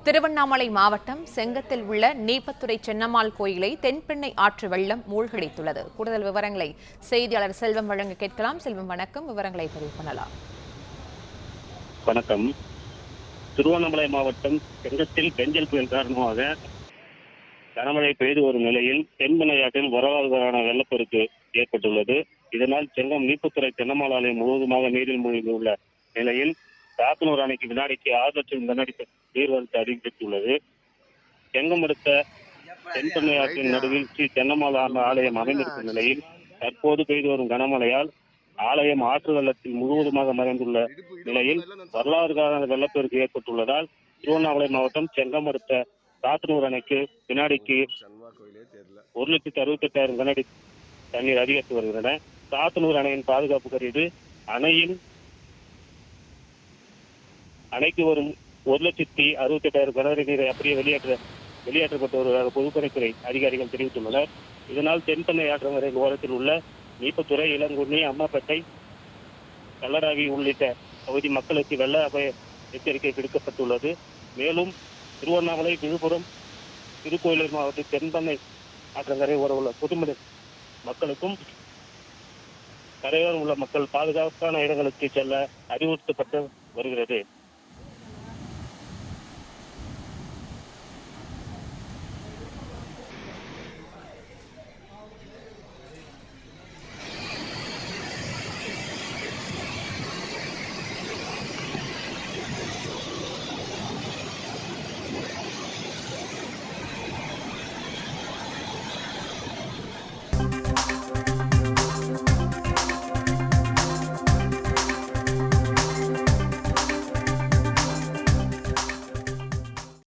திருவண்ணாமலை மாவட்டம் செங்கத்தில் உள்ள நீப்பத்துறை சென்னம்மாள் கோயிலை தென்பெண்ணை ஆற்று வெள்ளம் மூழ்கடித்துள்ளது. கூடுதல் விவரங்களை செய்தியாளர் செல்வம் வழங்க கேட்கலாம். செல்வம், வணக்கம். விவரங்களை பதிவு பண்ணலாம். வணக்கம். திருவண்ணாமலை மாவட்டம் செங்கத்தில் பெஞ்சல் புயல் காரணமாக கனமழை பெய்து வரும் நிலையில் தென்பெண்ணை ஆற்றில் வரலாறுகளான வெள்ளப்பெருக்கு ஏற்பட்டுள்ளது. இதனால் செங்கம் நீப்புத்துறை தென்னம்மாள் ஆலயம் முழுவதுமாக நீரில் மூழ்கியுள்ள நிலையில் சாத்தனூர் அணைக்கு வினாடிக்கு 6 லட்சம் கனஅடி நீர்வரத்து அதிகரித்துள்ளது. செங்கம் அடுத்த தென்பெண்ணை ஆற்றின் நடுவில் ஸ்ரீ தென்னம்மாள் ஆலயம் அமைந்திருக்கும் நிலையில் தற்போது பெய்து வரும் கனமழையால் ஆலயம் ஆற்று வெள்ளத்தில் முழுவதுமாக மறைந்துள்ள நிலையில் வரலாறுகான வெள்ளப்பெருக்கு ஏற்பட்டுள்ளதால் திருவண்ணாமலை மாவட்டம் செங்கம் அடுத்த சாத்தனூர் அணைக்கு வினாடிக்கு 1,68,000 கனஅடி தண்ணீர் அதிகரித்து வருகின்றன. சாத்தனூர் அணையின் பாதுகாப்பு கருதி அணைக்கு வரும் 1,68,000 கனஅடி நீரை அப்படியே வெளியேற்றப்பட்டு வருவதாக பொதுப்பணித்துறை அதிகாரிகள் தெரிவித்துள்ளனர். இதனால் தென்பெண்ணை ஆற்றங்கரையின் ஓரத்தில் உள்ள நீப்பத்துறை, இளங்குன்னி, அம்மாப்பேட்டை, கல்லராவி உள்ளிட்ட பகுதி மக்களுக்கு வெள்ள அபாய எச்சரிக்கை விடுக்கப்பட்டுள்ளது. மேலும் திருவண்ணாமலை, விழுப்புரம், திருக்கோயிலூர் மாவட்ட தென்பெண்ணை ஆற்றங்கரை ஓர உள்ள பொதுமக்கள் மக்களுக்கும் கரையோரம் உள்ள மக்கள் பாதுகாப்பான இடங்களுக்கு செல்ல அறிவுறுத்தப்பட்டு வருகிறது.